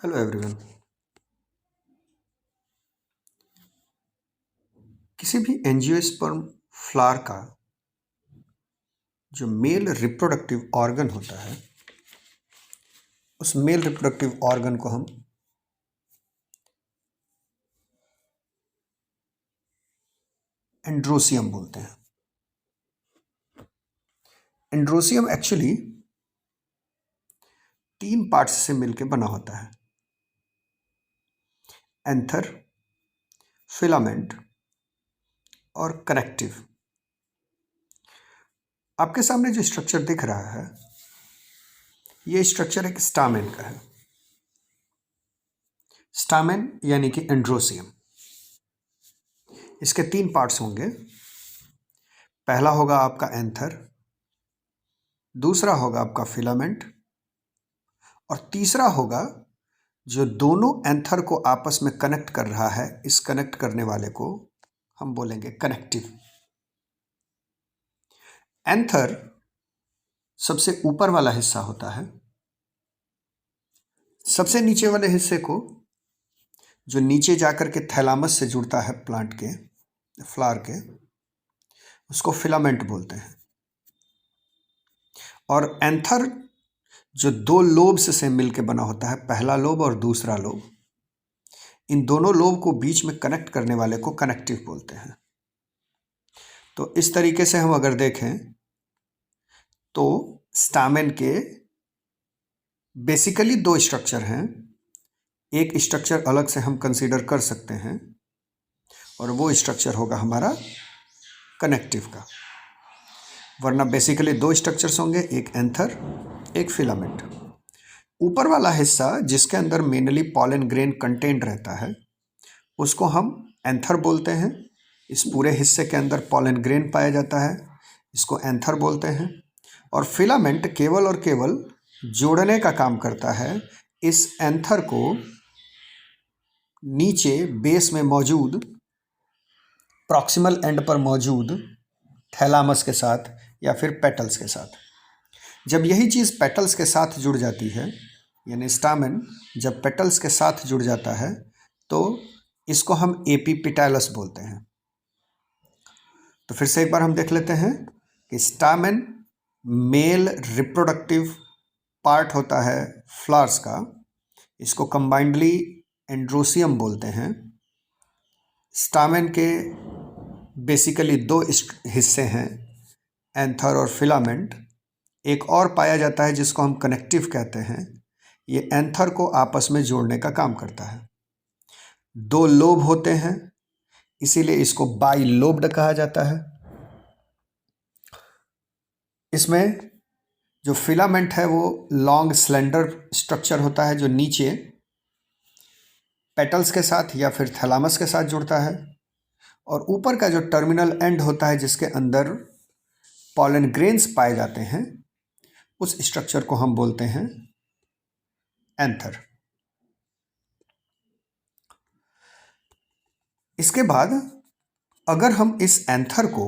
Hello everyone. किसी भी angiosperm flower का जो मेल रिप्रोडक्टिव ऑर्गन होता है, उस मेल रिप्रोडक्टिव ऑर्गन को हम एंड्रोसियम बोलते हैं। एंड्रोसियम एक्चुअली 3 पार्ट्स से मिलकर बना होता है: एंथर, फिलामेंट और कनेक्टिव। आपके सामने जो स्ट्रक्चर दिख रहा है, ये स्ट्रक्चर एक स्टामेन का है। स्टामेन यानी कि एंड्रोसियम। इसके 3 पार्ट्स होंगे। पहला होगा आपका एंथर, दूसरा होगा आपका फिलामेंट और तीसरा होगा जो दोनों एंथर को आपस में कनेक्ट कर रहा है। इस कनेक्ट करने वाले को हम बोलेंगे कनेक्टिव। एंथर सबसे ऊपर वाला हिस्सा होता है। सबसे नीचे वाले हिस्से को, जो नीचे जाकर के थैलामस से जुड़ता है प्लांट के, फ्लावर के, उसको फिलामेंट बोलते हैं। और एंथर जो 2 लोब्स से मिलकर बना होता है, पहला लोब और दूसरा लोब, इन दोनों लोब को बीच में कनेक्ट करने वाले को कनेक्टिव बोलते हैं। तो इस तरीके से हम अगर देखें तो स्टामेन के बेसिकली 2 स्ट्रक्चर हैं। एक स्ट्रक्चर अलग से हम कंसीडर कर सकते हैं और वो स्ट्रक्चर होगा हमारा कनेक्टिव का। वरना बेसिकली 2 स्ट्रक्चर्स होंगे, एक एंथर, एक फिलामेंट। ऊपर वाला हिस्सा जिसके अंदर मेनली पॉलन ग्रेन कंटेंट रहता है, उसको हम एंथर बोलते हैं। इस पूरे हिस्से के अंदर पॉलन ग्रेन पाया जाता है, इसको एंथर बोलते हैं। और फिलामेंट केवल और केवल जोड़ने का काम करता है इस एंथर को नीचे बेस में मौजूद, प्रॉक्सिमल एंड पर मौजूद थैलामस के साथ या फिर पेटल्स के साथ। जब यही चीज़ पेटल्स के साथ जुड़ जाती है, यानी स्टामेन जब पेटल्स के साथ जुड़ जाता है, तो इसको हम एपिपेटाइलस बोलते हैं। तो फिर से एक बार हम देख लेते हैं कि स्टामेन मेल रिप्रोडक्टिव पार्ट होता है फ्लावर्स का। इसको कंबाइंडली एंड्रोसियम बोलते हैं। स्टामेन के बेसिकली 2 हिस्से हैं, एंथर और फिलामेंट। एक और पाया जाता है जिसको हम कनेक्टिव कहते हैं। ये एंथर को आपस में जोड़ने का काम करता है। 2 लोब होते हैं, इसीलिए इसको बाई लोब्ड कहा जाता है। इसमें जो फिलामेंट है वो लॉन्ग स्लेंडर स्ट्रक्चर होता है, जो नीचे पेटल्स के साथ या फिर थैलामस के साथ जुड़ता है। और ऊपर का जो टर्मिनल एंड होता है जिसके अंदर पॉलन ग्रेन्स पाए जाते हैं, उस स्ट्रक्चर को हम बोलते हैं एंथर। इसके बाद अगर हम इस एंथर को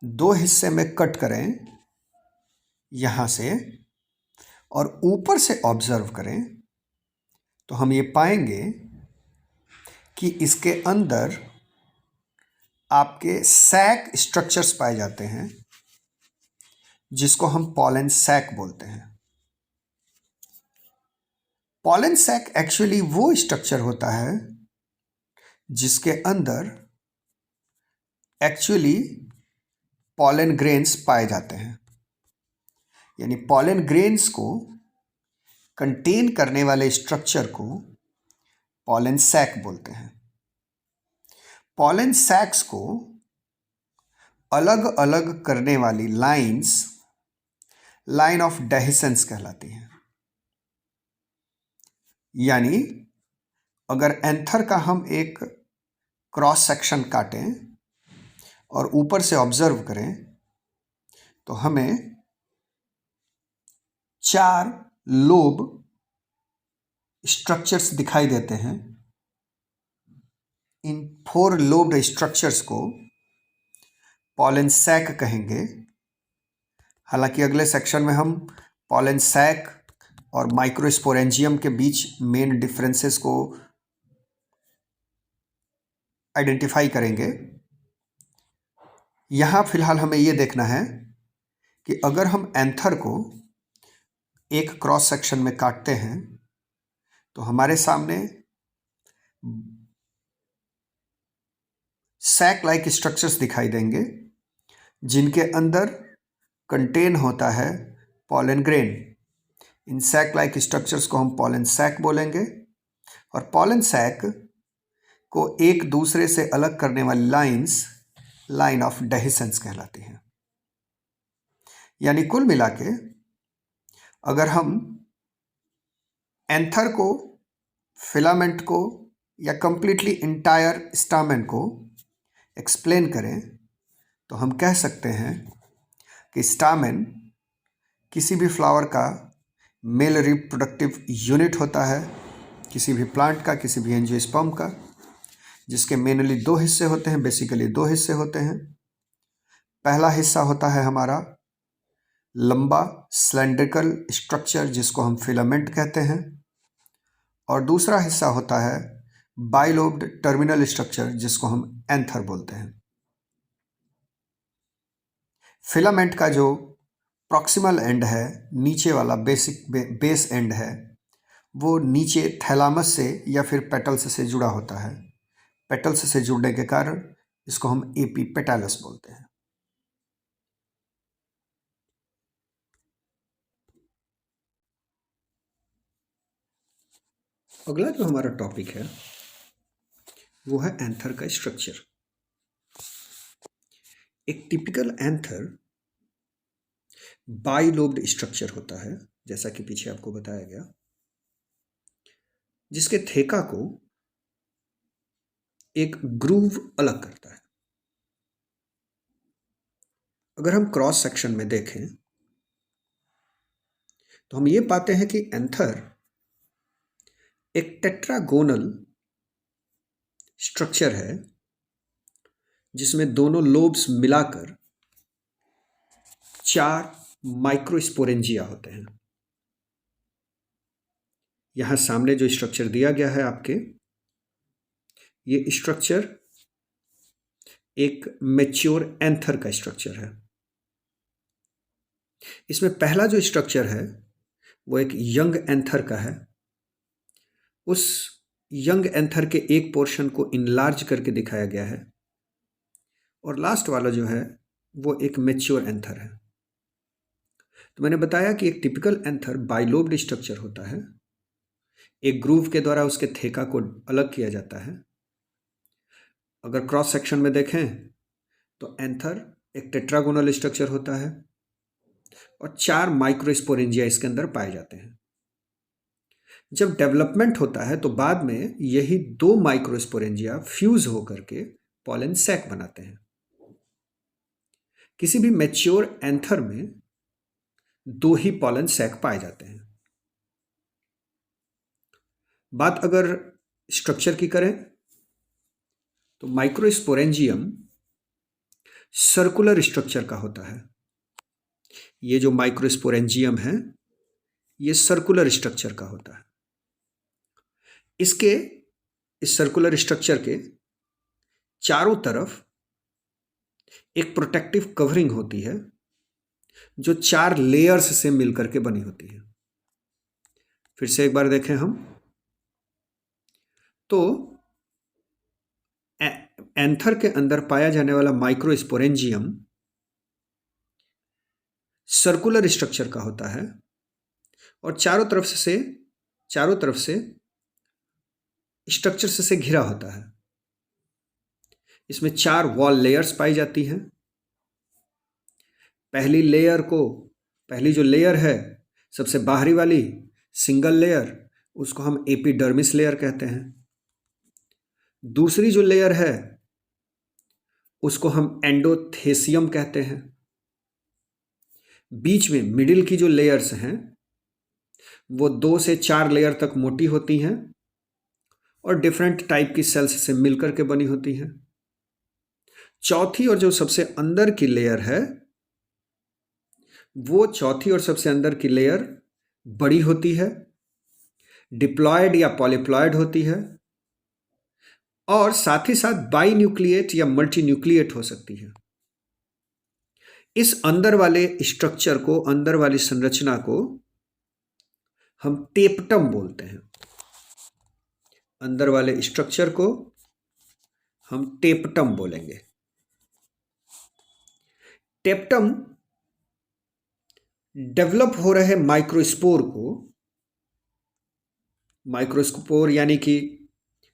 2 हिस्से में कट करें यहाँ से और ऊपर से ऑब्जर्व करें, तो हम ये पाएंगे कि इसके अंदर आपके सैक स्ट्रक्चर्स पाए जाते हैं, जिसको हम पॉलन सैक बोलते हैं। पॉलन सैक एक्चुअली वो स्ट्रक्चर होता है जिसके अंदर एक्चुअली पॉलन ग्रेन्स पाए जाते हैं। यानी पॉलन ग्रेन्स को कंटेन करने वाले स्ट्रक्चर को पॉलन सैक बोलते हैं। पॉलन सैक्स को अलग अलग करने वाली लाइंस लाइन ऑफ डेहिसेंस कहलाती हैं। यानी अगर एंथर का हम एक क्रॉस सेक्शन काटें और ऊपर से ऑब्जर्व करें, तो हमें 4 लोब स्ट्रक्चर्स दिखाई देते हैं। इन 4 लोब्ड स्ट्रक्चर्स को पॉलन सैक कहेंगे। हालांकि अगले सेक्शन में हम पॉलन सैक और माइक्रोस्पोरेंजियम के बीच मेन डिफरेंसेस को आइडेंटिफाई करेंगे। यहाँ फिलहाल हमें ये देखना है कि अगर हम एंथर को एक क्रॉस सेक्शन में काटते हैं तो हमारे सामने सैक लाइक स्ट्रक्चर्स दिखाई देंगे जिनके अंदर कंटेन होता है पॉलन ग्रेन। इन सैक लाइक स्ट्रक्चर्स को हम पॉलन सैक बोलेंगे और पॉलन सैक को एक दूसरे से अलग करने वाली लाइंस लाइन ऑफ डेहिसेंस कहलाती हैं। यानी कुल मिला के अगर हम एंथर को, फिलामेंट को या कंप्लीटली इंटायर स्टामेन को एक्सप्लेन करें तो हम कह सकते हैं कि स्टामेन किसी भी फ्लावर का मेल रिप्रोडक्टिव यूनिट होता है, किसी भी प्लांट का, किसी भी एंजियोस्पर्म का, जिसके मेनली दो हिस्से होते हैं, बेसिकली दो हिस्से होते हैं। पहला हिस्सा होता है हमारा लंबा सिलेंड्रिकल स्ट्रक्चर जिसको हम फिलामेंट कहते हैं, और दूसरा हिस्सा होता है बाइलोब्ड टर्मिनल स्ट्रक्चर जिसको हम एंथर बोलते हैं। फिलामेंट का जो प्रॉक्सिमल एंड है, नीचे वाला बेस एंड है, वो नीचे थैलामस से या फिर पेटल्स से जुड़ा होता है। पेटल्स से जुड़ने के कारण इसको हम एपीपेटालस बोलते हैं। अगला जो हमारा टॉपिक है वो है एंथर का स्ट्रक्चर। एक टिपिकल एंथर बाइलोब्ड स्ट्रक्चर होता है, जैसा कि पीछे आपको बताया गया, जिसके थेका को एक ग्रूव अलग करता है। अगर हम क्रॉस सेक्शन में देखें तो हम ये पाते हैं कि एंथर एक टेट्रागोनल स्ट्रक्चर है जिसमें दोनों लोब्स मिलाकर 4 माइक्रोस्पोरेंजिया होते हैं। यहां सामने जो स्ट्रक्चर दिया गया है आपके, ये स्ट्रक्चर एक मैच्योर एंथर का स्ट्रक्चर है। इसमें पहला जो स्ट्रक्चर है वो एक यंग एंथर का है। उस यंग एंथर के एक पोर्शन को इनलार्ज करके दिखाया गया है, और लास्ट वाला जो है वो एक मैच्योर एंथर है। तो मैंने बताया कि एक टिपिकल एंथर बाइलोब्ड स्ट्रक्चर होता है। एक ग्रूव के द्वारा उसके थेका को अलग किया जाता है। अगर क्रॉस सेक्शन में देखें तो एंथर एक टेट्रागोनल स्ट्रक्चर होता है और 4 माइक्रोस्पोरेंजिया इसके अंदर पाए जाते हैं। जब डेवलपमेंट होता है तो बाद में यही 2 माइक्रोस्पोरेंजिया फ्यूज होकर के पॉलन सैक बनाते हैं। किसी भी मैच्योर एंथर में 2 ही पॉलन सैक पाए जाते हैं। बात अगर स्ट्रक्चर की करें तो माइक्रोस्पोरेंजियम सर्कुलर स्ट्रक्चर का होता है। ये जो माइक्रोस्पोरेंजियम है ये सर्कुलर स्ट्रक्चर का होता है। इस सर्कुलर स्ट्रक्चर के चारों तरफ एक प्रोटेक्टिव कवरिंग होती है जो 4 लेयर्स से मिलकर के बनी होती है। फिर से एक बार देखें हम तो एंथर के अंदर पाया जाने वाला माइक्रोस्पोरेंजियम सर्कुलर स्ट्रक्चर का होता है और चारों तरफ से स्ट्रक्चर से घिरा होता है। इसमें 4 वॉल लेयर्स पाई जाती हैं। पहली जो लेयर है सबसे बाहरी वाली सिंगल लेयर, उसको हम एपिडर्मिस लेयर कहते हैं। दूसरी जो लेयर है उसको हम एंडोथेसियम कहते हैं। बीच में मिडिल की जो लेयर्स हैं वो 2 से 4 लेयर तक मोटी होती हैं और डिफरेंट टाइप की सेल्स से मिलकर के बनी होती हैं। चौथी और जो सबसे अंदर की लेयर है वो चौथी और सबसे अंदर की लेयर बड़ी होती है, डिप्लॉयड या पॉलीप्लॉयड होती है, और साथ ही साथ बाई न्यूक्लिएट या मल्टी न्यूक्लिएट हो सकती है। इस अंदर वाले स्ट्रक्चर को, अंदर वाली संरचना को हम टेप्टम बोलते हैं। अंदर वाले स्ट्रक्चर को हम टेप्टम बोलेंगे। टेप्टम डेवलप हो रहे माइक्रोस्पोर को, माइक्रोस्पोर यानी कि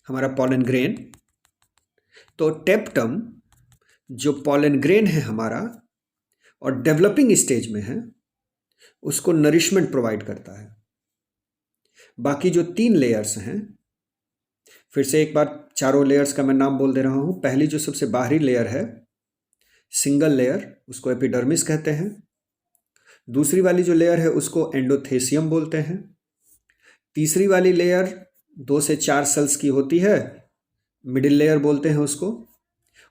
हमारा पॉलन ग्रेन, तो टेप्टम जो पॉलन ग्रेन है हमारा और डेवलपिंग स्टेज में है, उसको नरिशमेंट प्रोवाइड करता है। बाकी जो 3 लेयर्स हैं, फिर से एक बार चारों लेयर्स का मैं नाम बोल दे रहा हूं। पहली जो सबसे बाहरी लेयर है, सिंगल लेयर, उसको एपिडर्मिस कहते हैं। दूसरी वाली जो लेयर है उसको एंडोथेसियम बोलते हैं। तीसरी वाली लेयर 2 से 4 सेल्स की होती है, मिडिल लेयर बोलते हैं उसको।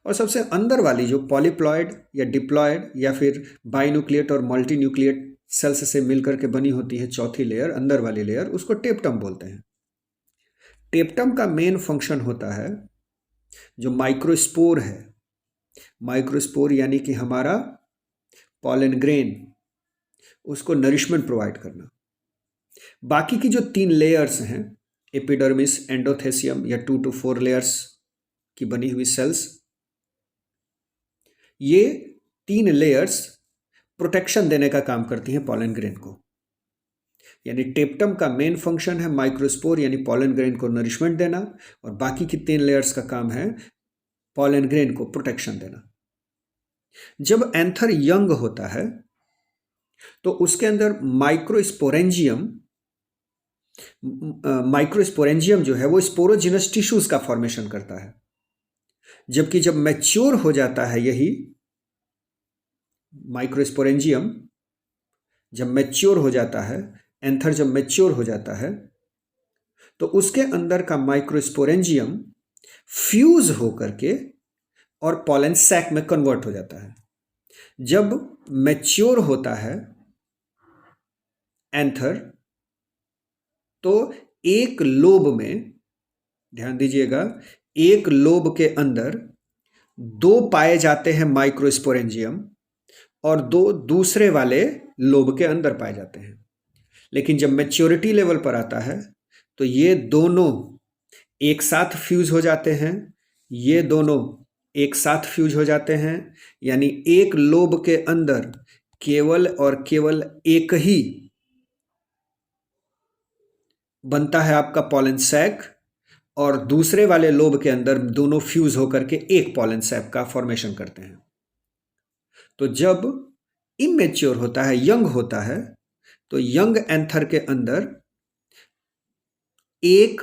और सबसे अंदर वाली जो पॉलीप्लॉयड या डिप्लॉयड या फिर बाइन्यूक्लिएट और मल्टी न्यूक्लिएट सेल्स से मिलकर के बनी होती है चौथी लेयर, अंदर वाली लेयर, उसको टेप्टम बोलते हैं। टेप्टम का मेन फंक्शन होता है जो माइक्रोस्पोर है, माइक्रोस्पोर यानी कि हमारा पॉलन ग्रेन, उसको नरिशमेंट प्रोवाइड करना। बाकी की जो 3 लेयर्स हैं, एपिडर्मिस, एंडोथेसियम या 2 to 4 लेयर्स की बनी हुई सेल्स, ये 3 लेयर्स प्रोटेक्शन देने का काम करती हैं पॉलन ग्रेन को। यानी टेप्टम का मेन फंक्शन है माइक्रोस्पोर यानी पॉलन ग्रेन को नरिशमेंट देना, और बाकी की 3 लेयर्स का काम है पॉलन ग्रेन को प्रोटेक्शन देना। जब एंथर यंग होता है तो उसके अंदर माइक्रोस्पोरेंजियम जो है वो स्पोरोजिनस टिश्यूज का फॉर्मेशन करता है। जबकि जब मैच्योर हो जाता है यही माइक्रोस्पोरेंजियम, जब मैच्योर हो जाता है, एंथर जब मैच्योर हो जाता है, तो उसके अंदर का माइक्रोस्पोरेंजियम फ्यूज होकर के और पॉलन सैक में कन्वर्ट हो जाता है। जब मैच्योर होता है एंथर, तो एक लोब में, ध्यान दीजिएगा, एक लोब के अंदर 2 पाए जाते हैं माइक्रोस्पोरेंजियम और 2 दूसरे वाले लोब के अंदर पाए जाते हैं। लेकिन जब मैच्योरिटी लेवल पर आता है तो ये दोनों एक साथ फ्यूज हो जाते हैं, ये दोनों एक साथ फ्यूज हो जाते हैं। यानी एक लोब के अंदर केवल और केवल एक ही बनता है आपका पॉलन सैक, और दूसरे वाले लोब के अंदर दोनों फ्यूज होकर के एक पॉलन सैक का फॉर्मेशन करते हैं। तो जब इमेच्योर होता है, यंग होता है, तो यंग एंथर के अंदर एक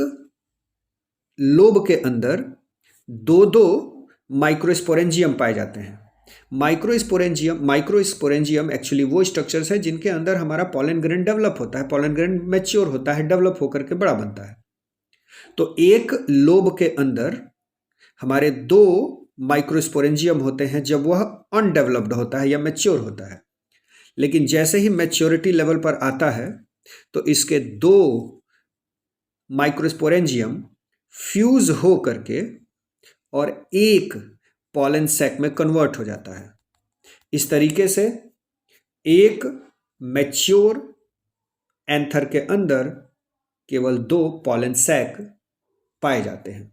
लोब के अंदर 2 माइक्रोस्पोरेंजियम पाए जाते हैं। माइक्रोस्पोरेंजियम एक्चुअली वो स्ट्रक्चर्स है जिनके अंदर हमारा पॉलन ग्रेन डेवलप होता है, पॉलन ग्रेन मैच्योर होता है, डेवलप होकर के बड़ा बनता है। तो एक लोब के अंदर हमारे 2 माइक्रोस्पोरेंजियम होते हैं जब वह अनडेवलप्ड होता है या मैच्योर होता है। लेकिन जैसे ही मैच्योरिटी लेवल पर आता है तो इसके 2 माइक्रोस्पोरेंजियम फ्यूज हो करके और एक पॉलन सैक में कन्वर्ट हो जाता है। इस तरीके से एक मैच्योर एंथर के अंदर केवल 2 पॉलन सैक पाए जाते हैं।